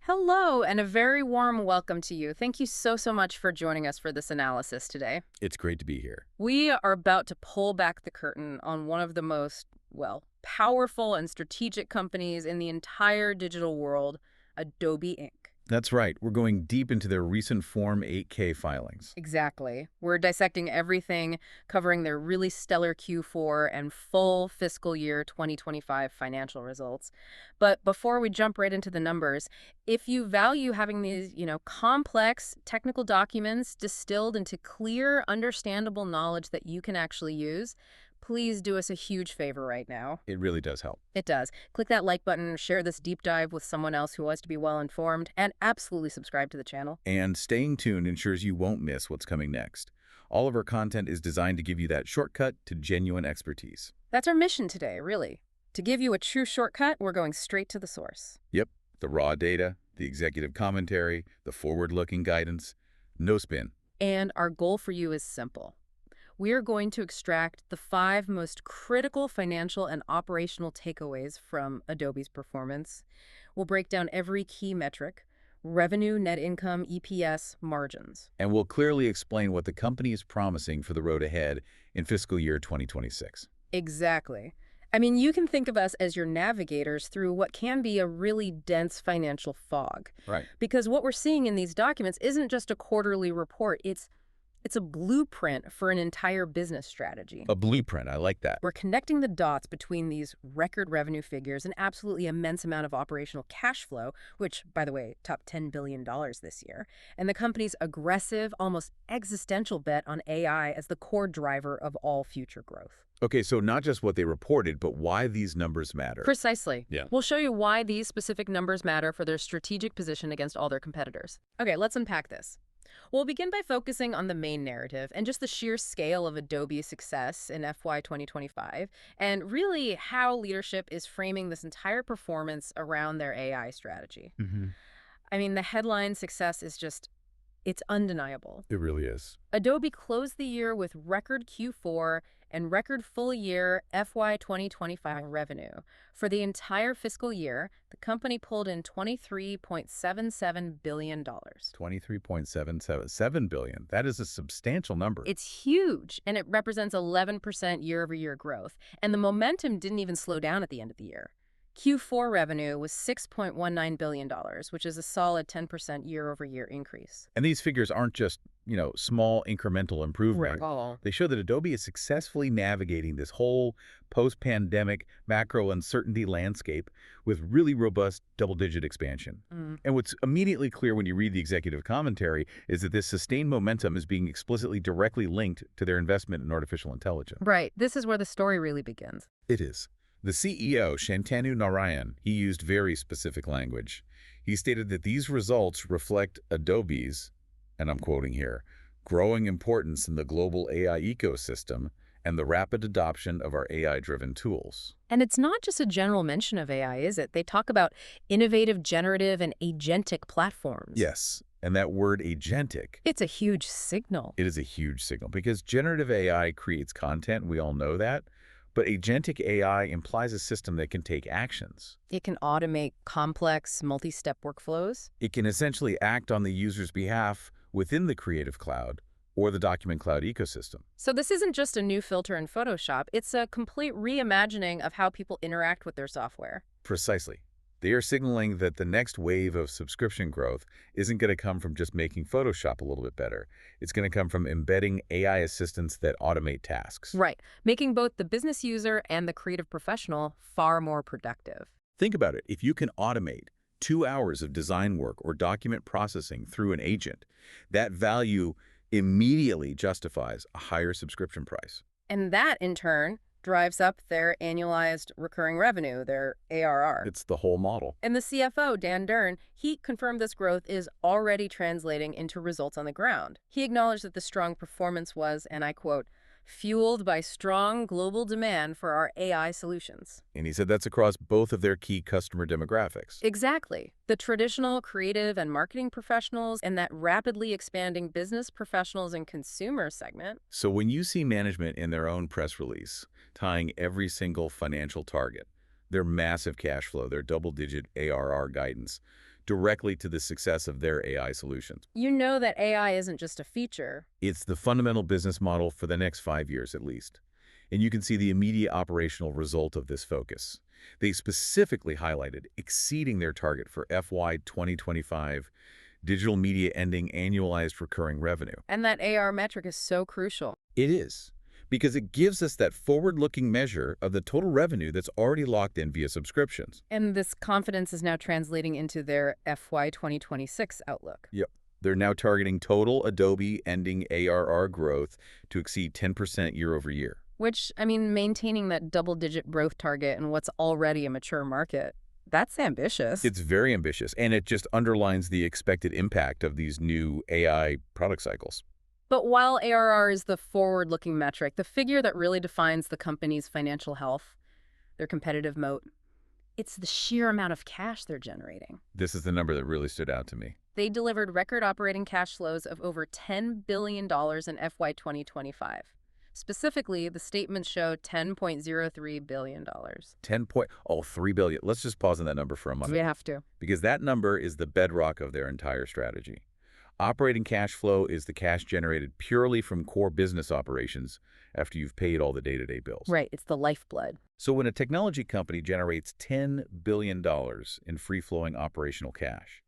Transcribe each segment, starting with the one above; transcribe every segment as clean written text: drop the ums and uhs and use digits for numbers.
Hello, and a very warm welcome to you. Thank you so much for joining us for this analysis today. It's great to be here. We are about to pull back the curtain on one of the most, powerful and strategic companies in the entire digital world, Adobe Inc. That's right. We're going deep into their recent Form 8K filings. Exactly. We're dissecting everything, covering their really stellar Q4 and full fiscal year 2025 financial results. But before we jump right into the numbers, if you value having these, complex technical documents distilled into clear, understandable knowledge that you can actually use, please do us a huge favor right now. It really does help. It does. Click that like button, share this deep dive with someone else who wants to be well informed, and absolutely subscribe to the channel. And staying tuned ensures you won't miss what's coming next. All of our content is designed to give you that shortcut to genuine expertise. That's our mission today, really. To give you a true shortcut, we're going straight to the source. Yep, the raw data, the executive commentary, the forward-looking guidance. No spin. And our goal for you is simple. We are going to extract the 5 most critical financial and operational takeaways from Adobe's performance. We'll break down every key metric: revenue, net income, EPS, margins. And we'll clearly explain what the company is promising for the road ahead in fiscal year 2026. Exactly. I mean, you can think of us as your navigators through what can be a really dense financial fog. Right. Because what we're seeing in these documents isn't just a quarterly report, it's a blueprint for an entire business strategy. A blueprint. I like that. We're connecting the dots between these record revenue figures and absolutely immense amount of operational cash flow, which, by the way, topped $10 billion this year, and the company's aggressive, almost existential bet on AI as the core driver of all future growth. Okay, so not just what they reported, but why these numbers matter. Precisely. Yeah. We'll show you why these specific numbers matter for their strategic position against all their competitors. Okay, let's unpack this. We'll begin by focusing on the main narrative and just the sheer scale of Adobe's success in FY 2025, and really how leadership is framing this entire performance around their AI strategy. I mean, the headline success is it's undeniable. It really is. Adobe closed the year with record Q4 and record full-year FY 2025 revenue. For the entire fiscal year, the company pulled in $23.77 billion. $23.777 billion. That is a substantial number. It's huge, and it represents 11% year-over-year growth. And the momentum didn't even slow down at the end of the year. Q4 revenue was $6.19 billion, which is a solid 10% year-over-year increase. And these figures aren't just, small incremental improvement. Right. They show that Adobe is successfully navigating this whole post-pandemic macro uncertainty landscape with really robust double-digit expansion. And what's immediately clear when you read the executive commentary is that this sustained momentum is being explicitly directly linked to their investment in artificial intelligence. Right. This is where the story really begins. It is. The CEO, Shantanu Narayan, he used very specific language. He stated that these results reflect Adobe's, and I'm quoting here, growing importance in the global AI ecosystem and the rapid adoption of our AI-driven tools. And it's not just a general mention of AI, is it? They talk about innovative, generative, and agentic platforms. Yes, and that word agentic. It's a huge signal. It is a huge signal because generative AI creates content, we all know that. But agentic AI implies a system that can take actions. It can automate complex, multi-step workflows. It can essentially act on the user's behalf within the Creative Cloud or the Document Cloud ecosystem. So this isn't just a new filter in Photoshop. It's a complete reimagining of how people interact with their software. Precisely. They are signaling that the next wave of subscription growth isn't going to come from just making Photoshop a little bit better. It's going to come from embedding AI assistants that automate tasks. Right, making both the business user and the creative professional far more productive. Think about it. If you can automate 2 hours of design work or document processing through an agent, that value immediately justifies a higher subscription price. And that, in turn, drives up their annualized recurring revenue, their ARR. It's the whole model. And the CFO, Dan Dern, he confirmed this growth is already translating into results on the ground. He acknowledged that the strong performance was, and I quote, fueled by strong global demand for our AI solutions. And he said that's across both of their key customer demographics. Exactly. The traditional creative and marketing professionals and that rapidly expanding business professionals and consumer segment. So when you see management in their own press release tying every single financial target, their massive cash flow, their double-digit ARR guidance, directly to the success of their AI solutions. You know that AI isn't just a feature. It's the fundamental business model for the next 5 years at least. And you can see the immediate operational result of this focus. They specifically highlighted exceeding their target for FY 2025 digital media ending annualized recurring revenue. And that AR metric is so crucial. It is, because it gives us that forward-looking measure of the total revenue that's already locked in via subscriptions. And this confidence is now translating into their FY 2026 outlook. Yep. They're now targeting total Adobe ending ARR growth to exceed 10% year over year. Which, I mean, maintaining that double-digit growth target in what's already a mature market, that's ambitious. It's very ambitious, and it just underlines the expected impact of these new AI product cycles. But while ARR is the forward-looking metric, the figure that really defines the company's financial health, their competitive moat, it's the sheer amount of cash they're generating. This is the number that really stood out to me. They delivered record operating cash flows of over $10 billion in FY 2025. Specifically, the statements show $10.03 billion. 3 billion. Let's just pause on that number for a moment. We have to. Because that number is the bedrock of their entire strategy. Operating cash flow is the cash generated purely from core business operations after you've paid all the day-to-day bills. Right, it's the lifeblood. So when a technology company generates $10 billion in free-flowing operational cash,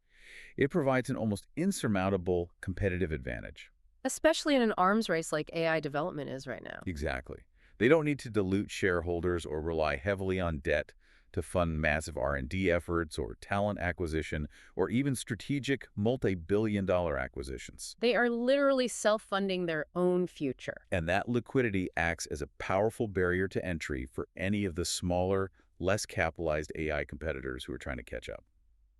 it provides an almost insurmountable competitive advantage. Especially in an arms race like AI development is right now. Exactly. They don't need to dilute shareholders or rely heavily on debt to fund massive R&D efforts or talent acquisition or even strategic multi-billion-dollar acquisitions. They are literally self-funding their own future. And that liquidity acts as a powerful barrier to entry for any of the smaller, less capitalized AI competitors who are trying to catch up.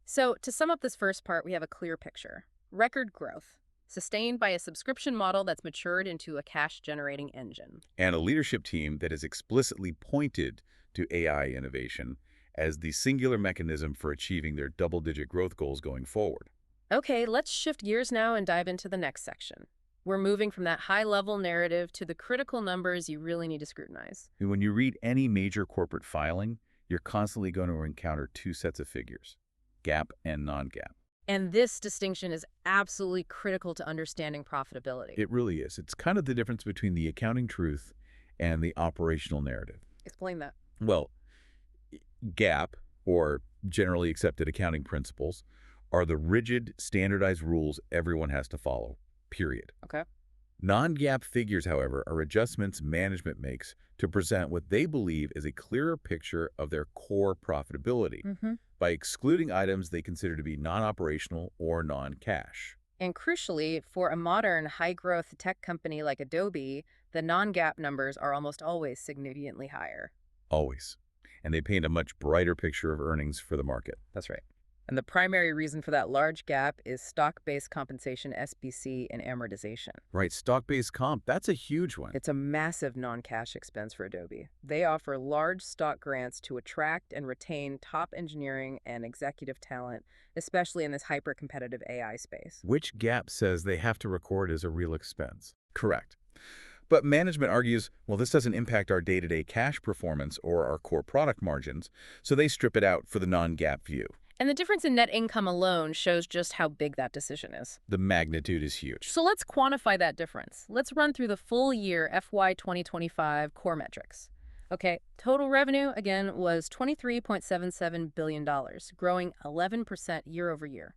So, to sum up this first part, we have a clear picture. Record growth, sustained by a subscription model that's matured into a cash-generating engine. And a leadership team that has explicitly pointed to AI innovation as the singular mechanism for achieving their double-digit growth goals going forward. Okay, let's shift gears now and dive into the next section. We're moving from that high-level narrative to the critical numbers you really need to scrutinize. And when you read any major corporate filing, you're constantly going to encounter two sets of figures, GAAP and non-GAAP. And this distinction is absolutely critical to understanding profitability. It really is. It's kind of the difference between the accounting truth and the operational narrative. Explain that. Well, GAAP, or generally accepted accounting principles, are the rigid, standardized rules everyone has to follow, period. Okay. Non-GAAP figures, however, are adjustments management makes to present what they believe is a clearer picture of their core profitability by excluding items they consider to be non-operational or non-cash. And crucially, for a modern, high-growth tech company like Adobe, the non-GAAP numbers are almost always significantly higher. Always. And they paint a much brighter picture of earnings for the market. That's right. And the primary reason for that large gap is stock-based compensation, SBC, and amortization. Right, stock-based comp, that's a huge one. It's a massive non-cash expense for Adobe. They offer large stock grants to attract and retain top engineering and executive talent, especially in this hyper-competitive AI space. Which GAAP says they have to record as a real expense. Correct. But management argues, well, this doesn't impact our day-to-day cash performance or our core product margins, so they strip it out for the non-GAAP view. And the difference in net income alone shows just how big that decision is. The magnitude is huge. So let's quantify that difference. Let's run through the full year FY 2025 core metrics. Okay, total revenue, again, was $23.77 billion, growing 11% year over year.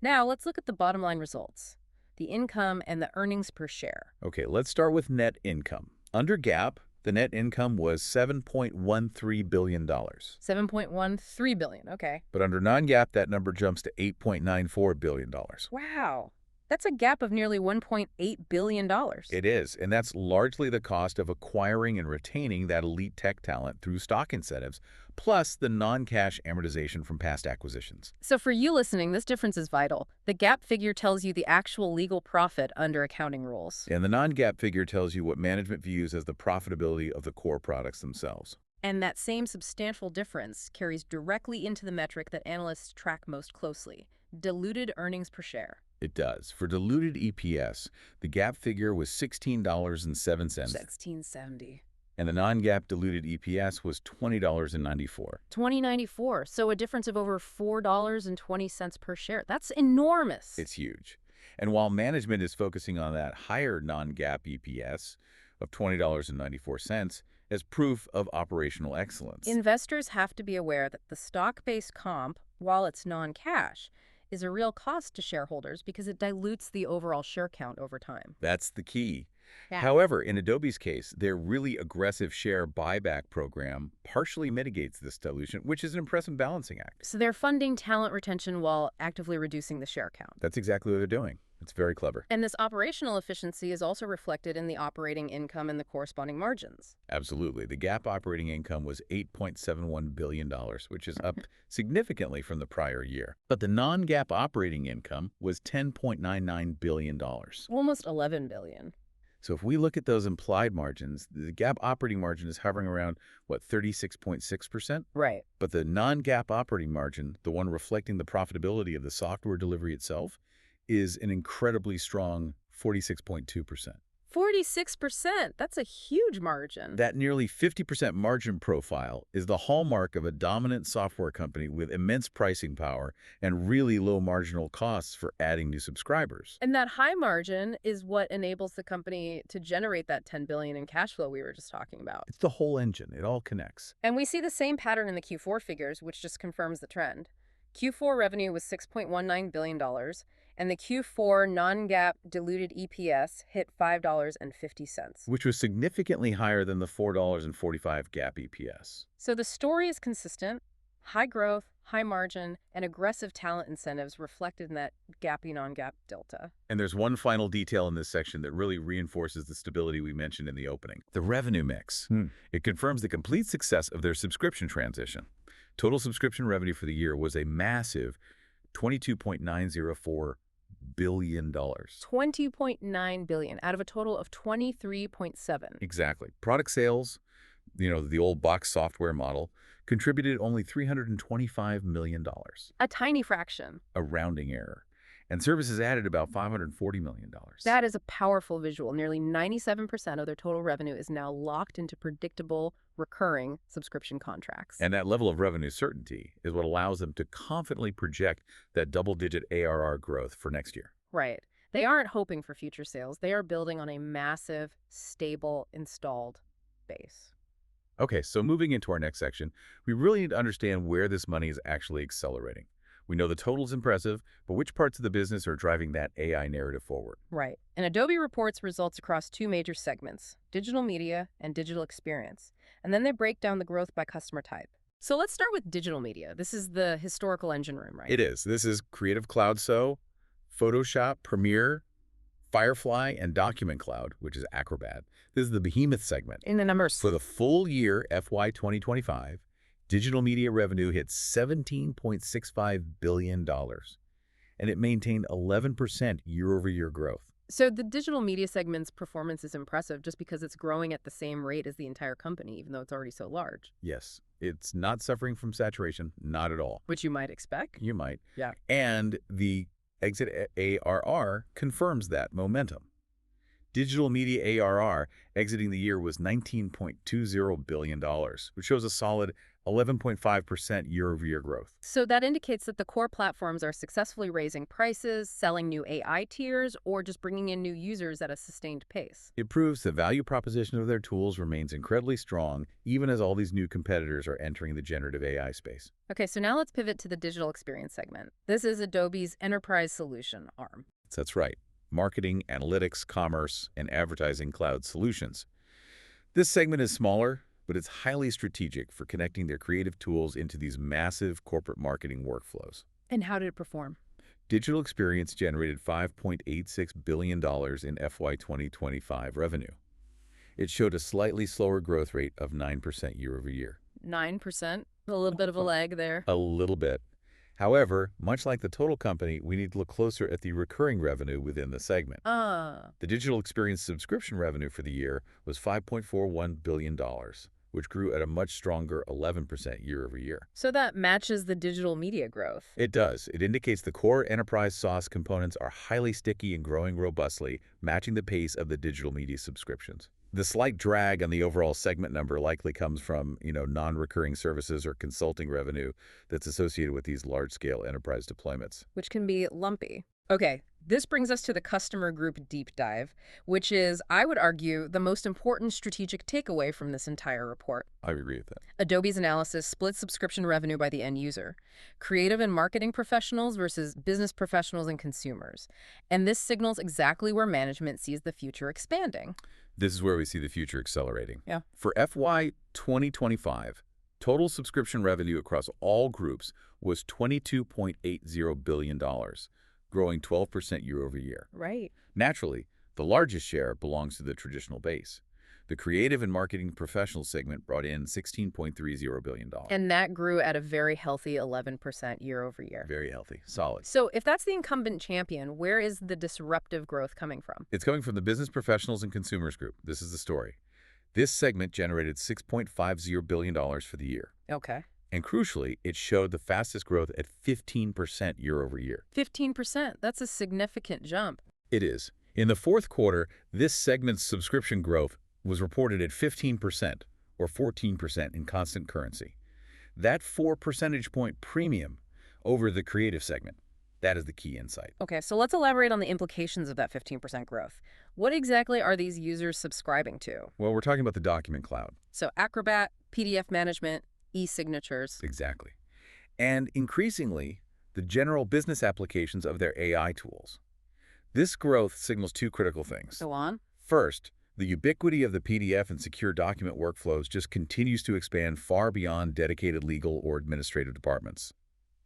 Now, let's look at the bottom line results, the income and the earnings per share. Okay, let's start with net income. Under GAAP, the net income was $7.13 billion. $7.13 billion, okay. But under non-GAAP, that number jumps to $8.94 billion. Wow. That's a gap of nearly $1.8 billion. It is, and that's largely the cost of acquiring and retaining that elite tech talent through stock incentives, plus the non-cash amortization from past acquisitions. So for you listening, this difference is vital. The GAAP figure tells you the actual legal profit under accounting rules. And the non-GAAP figure tells you what management views as the profitability of the core products themselves. And that same substantial difference carries directly into the metric that analysts track most closely, diluted earnings per share. It does. For diluted EPS, the GAAP figure was $16.07. $16.70. And the non-GAAP diluted EPS was $20.94. 2094, so a difference of over $4.20 per share. That's enormous. It's huge. And while management is focusing on that higher non-GAAP EPS of $20.94 as proof of operational excellence. Investors have to be aware that the stock-based comp, while it's non-cash, is a real cost to shareholders because it dilutes the overall share count over time. That's the key. Yeah. However, in Adobe's case, their really aggressive share buyback program partially mitigates this dilution, which is an impressive balancing act. So they're funding talent retention while actively reducing the share count. That's exactly what they're doing. It's very clever. And this operational efficiency is also reflected in the operating income and the corresponding margins. Absolutely. The GAAP operating income was $8.71 billion, which is up significantly from the prior year. But the non-GAAP operating income was $10.99 billion. Almost $11 billion. So if we look at those implied margins, the GAAP operating margin is hovering around, 36.6%? Right. But the non-GAAP operating margin, the one reflecting the profitability of the software delivery itself, is an incredibly strong 46.2%. 46%. That's a huge margin. That nearly 50% margin profile is the hallmark of a dominant software company with immense pricing power and really low marginal costs for adding new subscribers. And that high margin is what enables the company to generate that $10 billion in cash flow we were just talking about. It's the whole engine. It all connects. And we see the same pattern in the Q4 figures, which just confirms the trend. Q4 revenue was $6.19 billion, and the Q4 non-GAAP diluted EPS hit $5.50. Which was significantly higher than the $4.45 GAAP EPS. So the story is consistent: high growth, high margin, and aggressive talent incentives reflected in that GAAP non-GAAP delta. And there's one final detail in this section that really reinforces the stability we mentioned in the opening. The revenue mix. It confirms the complete success of their subscription transition. Total subscription revenue for the year was a massive $22.904 billion. $20.9 billion out of a total of $23.7. Exactly. Product sales, the old box software model, contributed only $325 million. A tiny fraction. A rounding error. And services added about $540 million. That is a powerful visual. Nearly 97% of their total revenue is now locked into predictable, recurring subscription contracts. And that level of revenue certainty is what allows them to confidently project that double-digit ARR growth for next year. Right. They aren't hoping for future sales. They are building on a massive, stable, installed base. Okay, so moving into our next section, we really need to understand where this money is actually accelerating. We know the total's impressive, but which parts of the business are driving that AI narrative forward? Right. And Adobe reports results across two major segments: digital media and digital experience. And then they break down the growth by customer type. So let's start with digital media. This is the historical engine room, right? It is. This is Creative Cloud So, Photoshop, Premiere, Firefly, and Document Cloud, which is Acrobat. This is the behemoth segment. In the numbers. For the full year, FY 2025, digital media revenue hit $17.65 billion, and it maintained 11% year-over-year growth. So the digital media segment's performance is impressive just because it's growing at the same rate as the entire company, even though it's already so large. Yes, it's not suffering from saturation, not at all. Which you might expect. You might. Yeah. And the exit ARR confirms that momentum. Digital media ARR exiting the year was $19.20 billion, which shows a solid 11.5% year-over-year growth. So that indicates that the core platforms are successfully raising prices, selling new AI tiers, or just bringing in new users at a sustained pace. It proves the value proposition of their tools remains incredibly strong, even as all these new competitors are entering the generative AI space. Okay, so now let's pivot to the digital experience segment. This is Adobe's enterprise solution arm. That's right. Marketing, analytics, commerce, and advertising cloud solutions. This segment is smaller, but it's highly strategic for connecting their creative tools into these massive corporate marketing workflows. And how did it perform? Digital Experience generated $5.86 billion in FY 2025 revenue. It showed a slightly slower growth rate of 9% year-over-year. 9%? A little bit of a lag there. A little bit. However, much like the total company, we need to look closer at the recurring revenue within the segment. The Digital Experience subscription revenue for the year was $5.41 billion, which grew at a much stronger 11% year-over-year. So that matches the digital media growth. It does. It indicates the core enterprise SaaS components are highly sticky and growing robustly, matching the pace of the digital media subscriptions. The slight drag on the overall segment number likely comes from, non-recurring services or consulting revenue that's associated with these large-scale enterprise deployments. Which can be lumpy. Okay, this brings us to the customer group deep dive, which is, I would argue, the most important strategic takeaway from this entire report. I agree with that. Adobe's analysis splits subscription revenue by the end user, creative and marketing professionals versus business professionals and consumers. And this signals exactly where management sees the future expanding. This is where we see the future accelerating. Yeah. For FY 2025, total subscription revenue across all groups was $22.80 billion, growing 12% year over year. Right. Naturally, the largest share belongs to the traditional base. The creative and marketing professional segment brought in $16.30 billion. And that grew at a very healthy 11% year over year. Very healthy, solid. So if that's the incumbent champion, where is the disruptive growth coming from? It's coming from the business professionals and consumers group. This is the story. This segment generated $6.50 billion for the year. Okay. And crucially, it showed the fastest growth at 15% year over year. 15%, that's a significant jump. It is. In the fourth quarter, this segment's subscription growth was reported at 15%, or 14% in constant currency. That 4 percentage point premium over the creative segment. That is the key insight. Okay, so let's elaborate on the implications of that 15% growth. What exactly are these users subscribing to? Well, we're talking about the document cloud. So Acrobat, PDF management, e-signatures. Exactly. And increasingly, the general business applications of their AI tools. This growth signals two critical things. Go on. First, the ubiquity of the PDF and secure document workflows just continues to expand far beyond dedicated legal or administrative departments.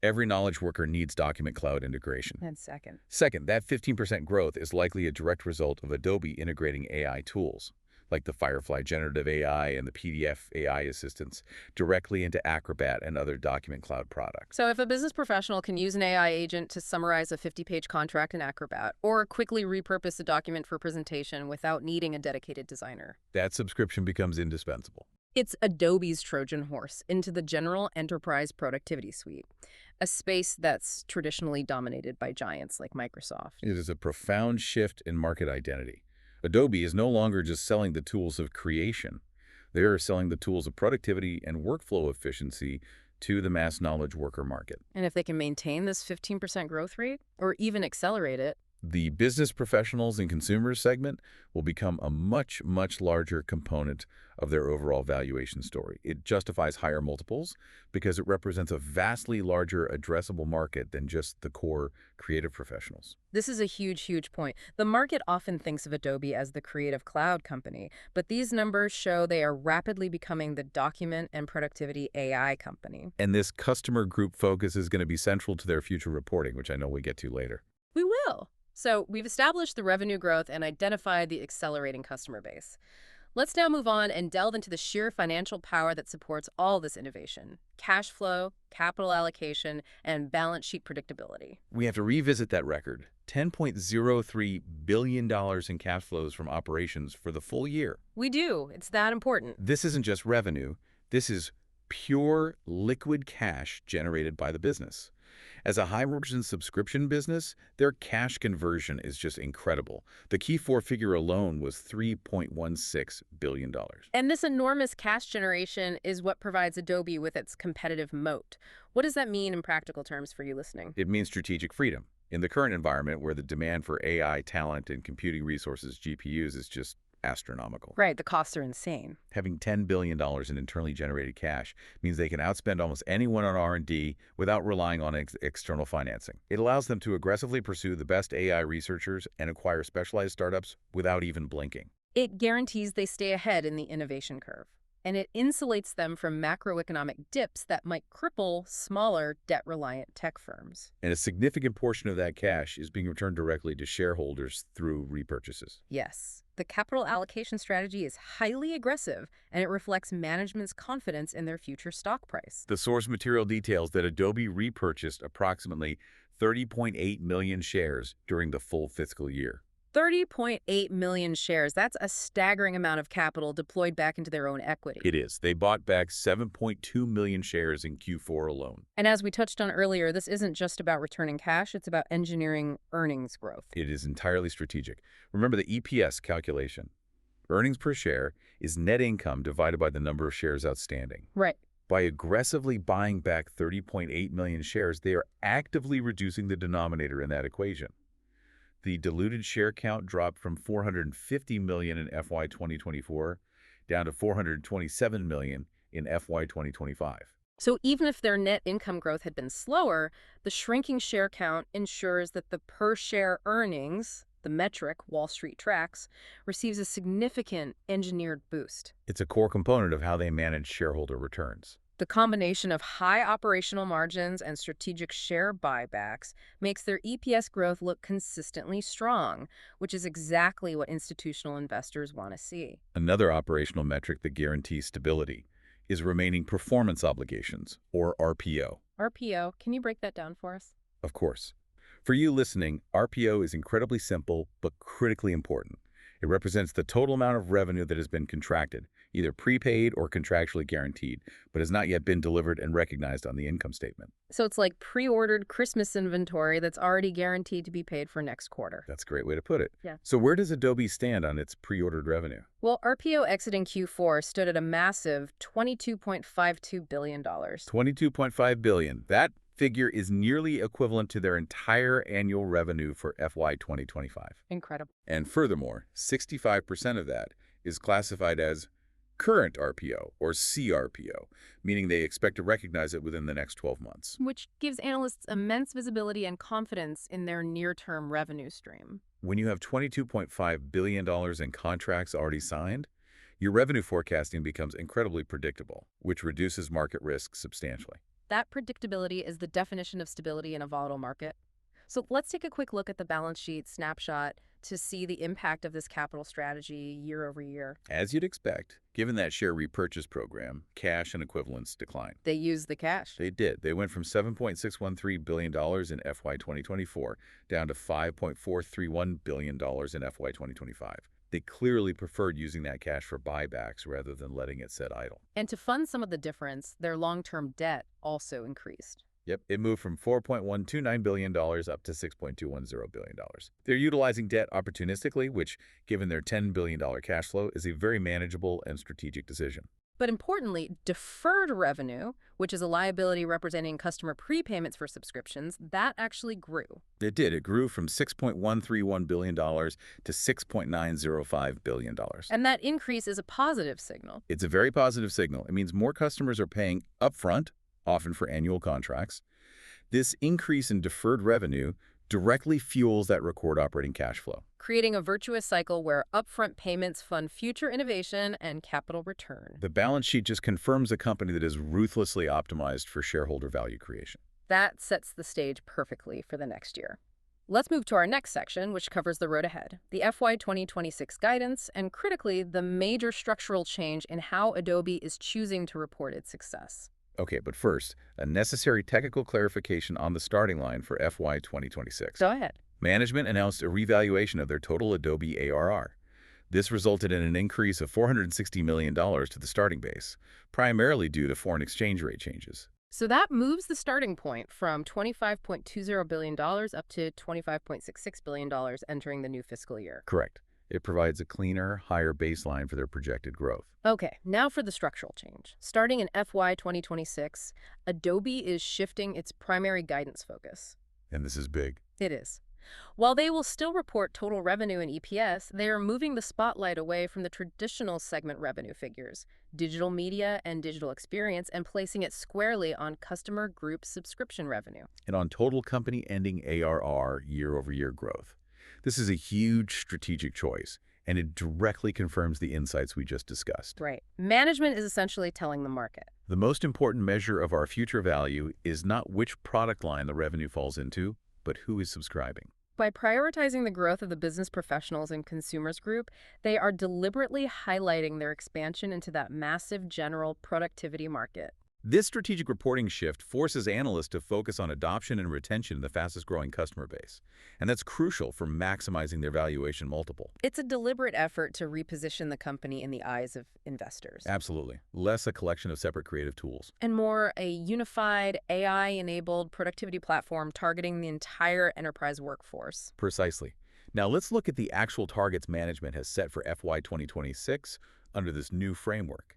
Every knowledge worker needs document cloud integration. And second. Second, that 15% growth is likely a direct result of Adobe integrating AI tools, like the Firefly Generative AI and the PDF AI assistants, directly into Acrobat and other document cloud products. So if a business professional can use an AI agent to summarize a 50-page contract in Acrobat, or quickly repurpose a document for presentation without needing a dedicated designer, that subscription becomes indispensable. it's Adobe's Trojan horse into the general enterprise productivity suite, a space that's traditionally dominated by giants like Microsoft. It is a profound shift in market identity. Adobe is no longer just selling the tools of creation. They are selling the tools of productivity and workflow efficiency to the mass knowledge worker market. And if they can maintain this 15% growth rate, or even accelerate it, The business professionals and consumers segment will become a much, much larger component of their overall valuation story. It justifies higher multiples because it represents a vastly larger addressable market than just the core creative professionals. this is a huge, huge point. The market often thinks of Adobe as the creative cloud company, but these numbers show they are rapidly becoming the document and productivity AI company. And this customer group focus is going to be central to their future reporting, which I know we get to later. We will. So we've established the revenue growth and identified the accelerating customer base. Let's now move on and delve into the sheer financial power that supports all this innovation: cash flow, capital allocation, and balance sheet predictability. We have to revisit that record. $10.03 billion in cash flows from operations for the full year. We do. It's that important. This isn't just revenue. This is pure liquid cash generated by the business. As a high-margin subscription business, their cash conversion is just incredible. The key four-figure alone was $3.16 billion. And this enormous cash generation is what provides Adobe with its competitive moat. What does that mean in practical terms for you listening? It means strategic freedom. In the current environment where the demand for AI talent and computing resources, GPUs, is just astronomical. Right, the costs are insane. Having $10 billion in internally generated cash means they can outspend almost anyone on R&D without relying on external financing. It allows them to aggressively pursue the best AI researchers and acquire specialized startups without even blinking. It guarantees they stay ahead in the innovation curve, and it insulates them from macroeconomic dips that might cripple smaller, debt-reliant tech firms. And a significant portion of that cash is being returned directly to shareholders through repurchases. Yes, the capital allocation strategy is highly aggressive, and it reflects management's confidence in their future stock price. The source material details that Adobe repurchased approximately 30.8 million shares during the full fiscal year. 30.8 million shares. That's a staggering amount of capital deployed back into their own equity. It is. They bought back 7.2 million shares in Q4 alone. And as we touched on earlier, this isn't just about returning cash, it's about engineering earnings growth. It is entirely strategic. Remember the EPS calculation. Earnings per share is net income divided by the number of shares outstanding. Right. By aggressively buying back 30.8 million shares, they are actively reducing the denominator in that equation. The diluted share count dropped from 450 million in FY 2024 down to 427 million in FY 2025. So even if their net income growth had been slower, the shrinking share count ensures that the per-share earnings, the metric Wall Street tracks, receives a significant engineered boost. It's a core component of how they manage shareholder returns. The combination of high operational margins and strategic share buybacks makes their EPS growth look consistently strong, which is exactly what institutional investors want to see. Another operational metric that guarantees stability is remaining performance obligations, or RPO. RPO, can you break that down for us? Of course. For you listening, RPO is incredibly simple but critically important. It represents the total amount of revenue that has been contracted, either prepaid or contractually guaranteed, but has not yet been delivered and recognized on the income statement. So it's like pre-ordered Christmas inventory that's already guaranteed to be paid for next quarter. That's a great way to put it. Yeah. So where does Adobe stand on its pre-ordered revenue? Well, RPO exiting Q4 stood at a massive $22.52 billion. $22.5 billion. That figure is nearly equivalent to their entire annual revenue for FY 2025. Incredible. And furthermore, 65% of that is classified as current RPO, or CRPO, meaning they expect to recognize it within the next 12 months. Which gives analysts immense visibility and confidence in their near-term revenue stream. When you have $22.5 billion in contracts already signed, your revenue forecasting becomes incredibly predictable, which reduces market risk substantially. That predictability is the definition of stability in a volatile market. So let's take a quick look at the balance sheet snapshot to see the impact of this capital strategy year over year. As you'd expect, given that share repurchase program, cash and equivalents declined. They used the cash. They did. They went from $7.613 billion in FY 2024 down to $5.431 billion in FY 2025. They clearly preferred using that cash for buybacks rather than letting it sit idle. And to fund some of the difference, their long-term debt also increased. Yep, it moved from $4.129 billion up to $6.210 billion. They're utilizing debt opportunistically, which, given their $10 billion cash flow, is a very manageable and strategic decision. But importantly, deferred revenue, which is a liability representing customer prepayments for subscriptions, that actually grew. It did. It grew from $6.131 billion to $6.905 billion. And that increase is a positive signal. It's a very positive signal. It means more customers are paying upfront, often for annual contracts. This increase in deferred revenue directly fuels that record operating cash flow, creating a virtuous cycle where upfront payments fund future innovation and capital return. The balance sheet just confirms a company that is ruthlessly optimized for shareholder value creation. That sets the stage perfectly for the next year. Let's move to our next section, which covers the road ahead, the FY 2026 guidance, and critically, the major structural change in how Adobe is choosing to report its success. Okay, but first, a necessary technical clarification on the starting line for FY 2026. Go ahead. Management announced a revaluation of their total Adobe ARR. This resulted in an increase of $460 million to the starting base, primarily due to foreign exchange rate changes. So that moves the starting point from $25.20 billion up to $25.66 billion entering the new fiscal year. Correct. It provides a cleaner, higher baseline for their projected growth. Okay, now for the structural change. Starting in FY 2026, Adobe is shifting its primary guidance focus. And this is big. It is. While they will still report total revenue and EPS, they are moving the spotlight away from the traditional segment revenue figures, digital media and digital experience, and placing it squarely on customer group subscription revenue. And on total company ending ARR year-over-year growth. This is a huge strategic choice, and it directly confirms the insights we just discussed. Right. Management is essentially telling the market. The most important measure of our future value is not which product line the revenue falls into, but who is subscribing. By prioritizing the growth of the business professionals and consumers group, they are deliberately highlighting their expansion into that massive general productivity market. This strategic reporting shift forces analysts to focus on adoption and retention in the fastest-growing customer base, and that's crucial for maximizing their valuation multiple. It's a deliberate effort to reposition the company in the eyes of investors. Absolutely. Less a collection of separate creative tools. And more a unified, AI-enabled productivity platform targeting the entire enterprise workforce. Precisely. Now let's look at the actual targets management has set for FY 2026 under this new framework.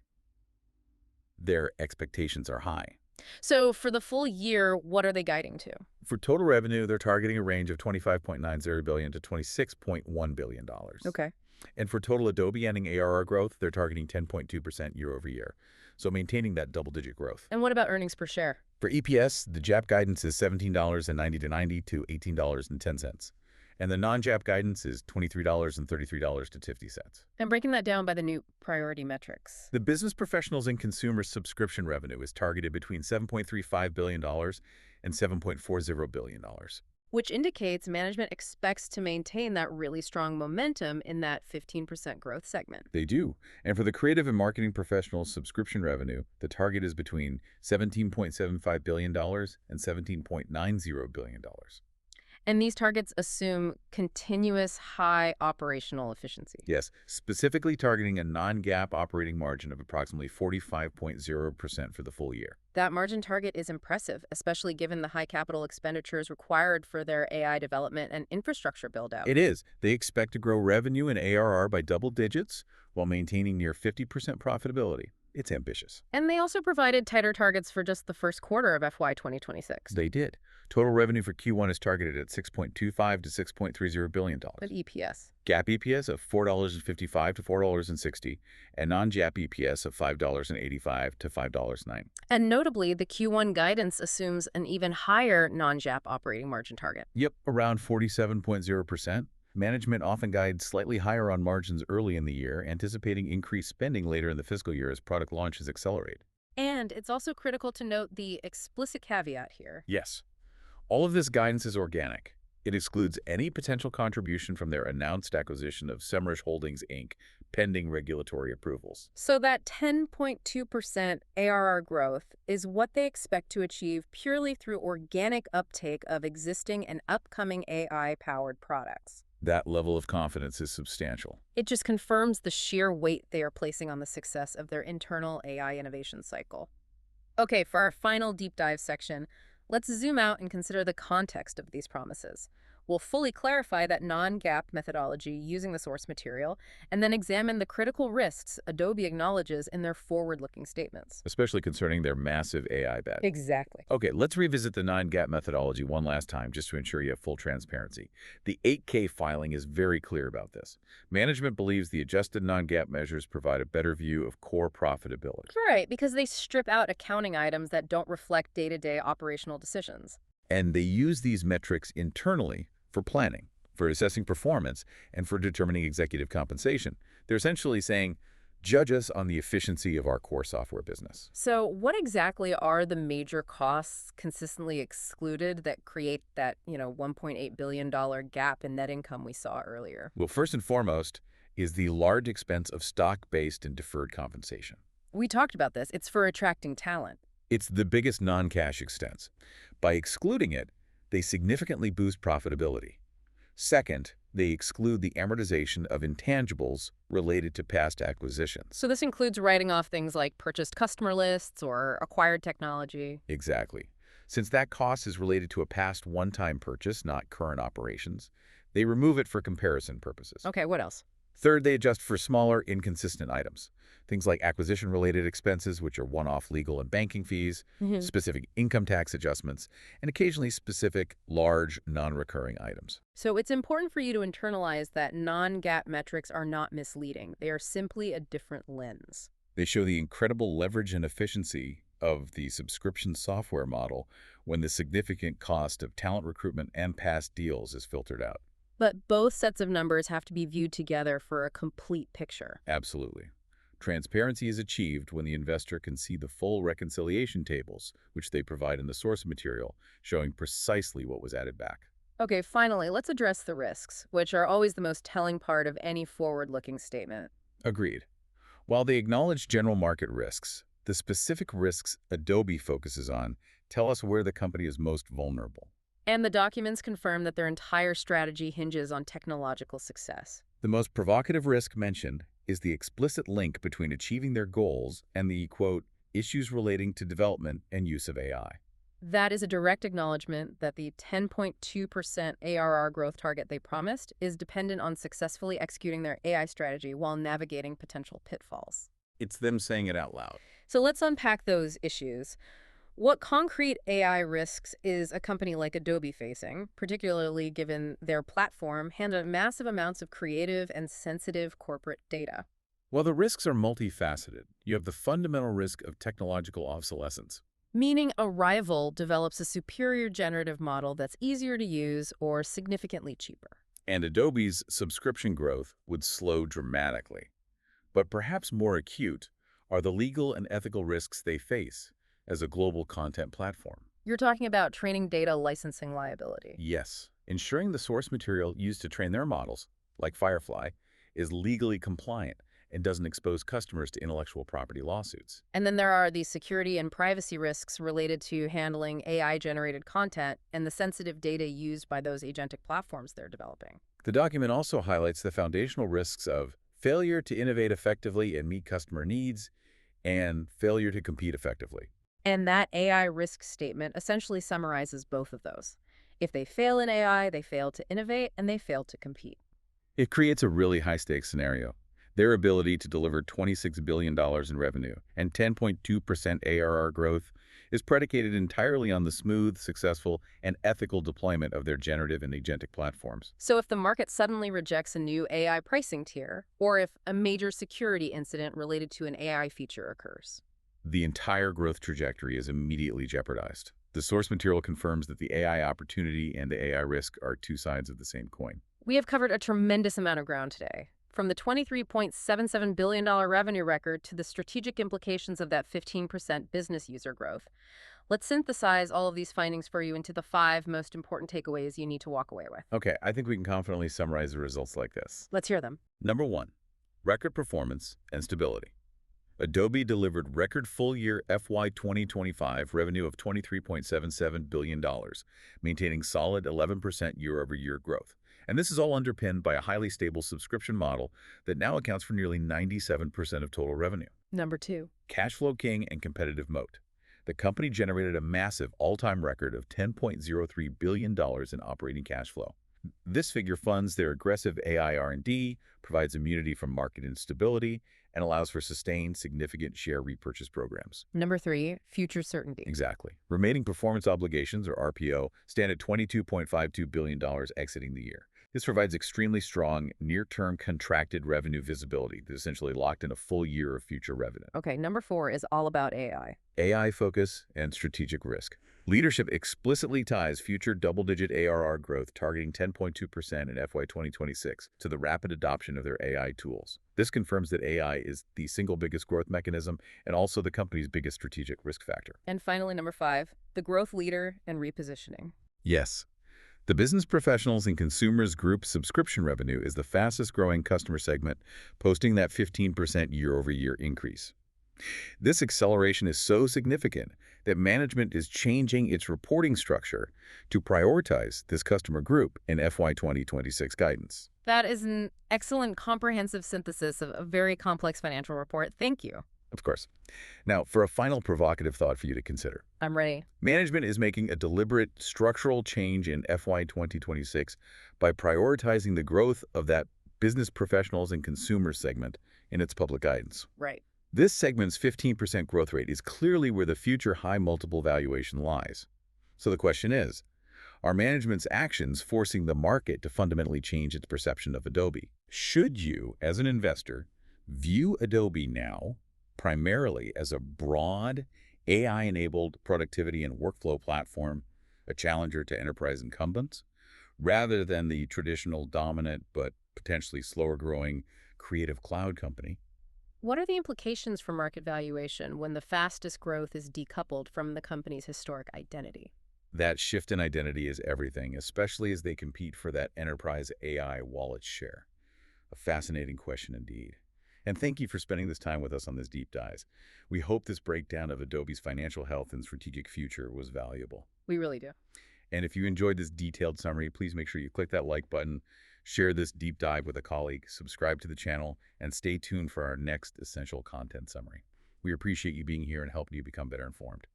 Their expectations are high. So for the full year, what are they guiding to? For total revenue, they're targeting a range of $25.90 billion to $26.1 billion. Okay. And for total Adobe ending ARR growth, they're targeting 10.2% year over year. So maintaining that double-digit growth. And what about earnings per share? For EPS, the GAAP guidance is $17.90 to $90 to $18.10. And the non-GAAP guidance is $23 and $33 to $0.50. And breaking that down by the new priority metrics. The business professionals and consumer subscription revenue is targeted between $7.35 billion and $7.40 billion. Which indicates management expects to maintain that really strong momentum in that 15% growth segment. They do. And for the creative and marketing professionals subscription revenue, the target is between $17.75 billion and $17.90 billion. And these targets assume continuous high operational efficiency. Yes, specifically targeting a non-GAAP operating margin of approximately 45.0% for the full year. That margin target is impressive, especially given the high capital expenditures required for their AI development and infrastructure build-out. It is. They expect to grow revenue and ARR by double digits while maintaining near 50% profitability. It's ambitious. And they also provided tighter targets for just the first quarter of FY 2026. They did. Total revenue for Q1 is targeted at $6.25 to $6.30 billion. But EPS? GAAP EPS of $4.55 to $4.60, and non-GAAP EPS of $5.85 to $5.09. And notably, the Q1 guidance assumes an even higher non-GAAP operating margin target. Yep, around 47.0%. Management often guides slightly higher on margins early in the year, anticipating increased spending later in the fiscal year as product launches accelerate. And it's also critical to note the explicit caveat here. Yes. All of this guidance is organic. It excludes any potential contribution from their announced acquisition of Semrush Holdings, Inc., pending regulatory approvals. So that 10.2% ARR growth is what they expect to achieve purely through organic uptake of existing and upcoming AI-powered products. That level of confidence is substantial. It just confirms the sheer weight they are placing on the success of their internal AI innovation cycle. Okay, for our final deep dive section, let's zoom out and consider the context of these promises. We'll fully clarify that non-GAAP methodology using the source material, and then examine the critical risks Adobe acknowledges in their forward-looking statements. Especially concerning their massive AI bet. Exactly. Okay, let's revisit the non-GAAP methodology one last time just to ensure you have full transparency. The 8K filing is very clear about this. Management believes the adjusted non-GAAP measures provide a better view of core profitability. Right, because they strip out accounting items that don't reflect day-to-day operational decisions. And they use these metrics internally for planning, for assessing performance, and for determining executive compensation. They're essentially saying, judge us on the efficiency of our core software business. So what exactly are the major costs consistently excluded that create that, $1.8 billion gap in net income we saw earlier? Well, first and foremost is the large expense of stock-based and deferred compensation. We talked about this. It's for attracting talent. It's the biggest non-cash expense. By excluding it, they significantly boost profitability. Second, they exclude the amortization of intangibles related to past acquisitions. So this includes writing off things like purchased customer lists or acquired technology. Exactly. Since that cost is related to a past one-time purchase, not current operations, they remove it for comparison purposes. Okay, what else? Third, they adjust for smaller, inconsistent items. Things like acquisition-related expenses, which are one-off legal and banking fees, specific income tax adjustments, and occasionally specific, large, non-recurring items. So it's important for you to internalize that non-GAAP metrics are not misleading. They are simply a different lens. They show the incredible leverage and efficiency of the subscription software model when the significant cost of talent recruitment and past deals is filtered out. But both sets of numbers have to be viewed together for a complete picture. Absolutely. Transparency is achieved when the investor can see the full reconciliation tables, which they provide in the source material, showing precisely what was added back. Okay, finally, let's address the risks, which are always the most telling part of any forward-looking statement. Agreed. While they acknowledge general market risks, the specific risks Adobe focuses on tell us where the company is most vulnerable. And the documents confirm that their entire strategy hinges on technological success. The most provocative risk mentioned is the explicit link between achieving their goals and the, quote, issues relating to development and use of AI. That is a direct acknowledgement that the 10.2% ARR growth target they promised is dependent on successfully executing their AI strategy while navigating potential pitfalls. It's them saying it out loud. So let's unpack those issues. What concrete AI risks is a company like Adobe facing, particularly given their platform handles massive amounts of creative and sensitive corporate data? Well, the risks are multifaceted. You have the fundamental risk of technological obsolescence. Meaning a rival develops a superior generative model that's easier to use or significantly cheaper. And Adobe's subscription growth would slow dramatically. But perhaps more acute are the legal and ethical risks they face as a global content platform. You're talking about training data licensing liability. Yes, ensuring the source material used to train their models, like Firefly, is legally compliant and doesn't expose customers to intellectual property lawsuits. And then there are the security and privacy risks related to handling AI-generated content and the sensitive data used by those agentic platforms they're developing. The document also highlights the foundational risks of failure to innovate effectively and meet customer needs and failure to compete effectively. And that AI risk statement essentially summarizes both of those. If they fail in AI, they fail to innovate and they fail to compete. It creates a really high-stakes scenario. Their ability to deliver $26 billion in revenue and 10.2% ARR growth is predicated entirely on the smooth, successful, and ethical deployment of their generative and agentic platforms. So if the market suddenly rejects a new AI pricing tier, or if a major security incident related to an AI feature occurs, The entire growth trajectory is immediately jeopardized. The source material confirms that the AI opportunity and the AI risk are two sides of the same coin. we have covered a tremendous amount of ground today. From the $23.77 billion revenue record to the strategic implications of that 15% business user growth. Let's synthesize all of these findings for you into the 5 most important takeaways you need to walk away with. Okay, I think we can confidently summarize the results like this. Let's hear them. Number 1, record performance and stability. Adobe delivered record full-year FY2025 revenue of $23.77 billion, maintaining solid 11% year-over-year growth. And this is all underpinned by a highly stable subscription model that now accounts for nearly 97% of total revenue. Number 2. Cash flow king and competitive moat. The company generated a massive all-time record of $10.03 billion in operating cash flow. This figure funds their aggressive AI R&D, provides immunity from market instability, and allows for sustained, significant share repurchase programs. Number 3. Future certainty. Exactly. Remaining performance obligations, or RPO, stand at $22.52 billion exiting the year. This provides extremely strong, near-term contracted revenue visibility that essentially locked in a full year of future revenue. Okay, number 4 is all about AI. AI focus and strategic risk. Leadership explicitly ties future double-digit ARR growth targeting 10.2% in FY 2026 to the rapid adoption of their AI tools. This confirms that AI is the single biggest growth mechanism and also the company's biggest strategic risk factor. And finally, number 5, the growth leader and repositioning. Yes. The Business Professionals and Consumers Group subscription revenue is the fastest growing customer segment, posting that 15% year-over-year increase. This acceleration is so significant that management is changing its reporting structure to prioritize this customer group in FY 2026 guidance. That is an excellent comprehensive synthesis of a very complex financial report. Thank you. Of course. Now, for a final provocative thought for you to consider. I'm ready. Management is making a deliberate structural change in FY 2026 by prioritizing the growth of that business professionals and consumers segment in its public guidance. Right. This segment's 15% growth rate is clearly where the future high multiple valuation lies. So the question is, are management's actions forcing the market to fundamentally change its perception of Adobe? Should you, as an investor, view Adobe now primarily as a broad, AI-enabled productivity and workflow platform, a challenger to enterprise incumbents, rather than the traditional dominant but potentially slower-growing creative cloud company? What are the implications for market valuation when the fastest growth is decoupled from the company's historic identity? That shift in identity is everything, especially as they compete for that enterprise AI wallet share. A fascinating question indeed. And thank you for spending this time with us on this deep dive. We hope this breakdown of Adobe's financial health and strategic future was valuable. We really do. And if you enjoyed this detailed summary, please make sure you click that like button, share this deep dive with a colleague, subscribe to the channel, and stay tuned for our next essential content summary. We appreciate you being here and helping you become better informed.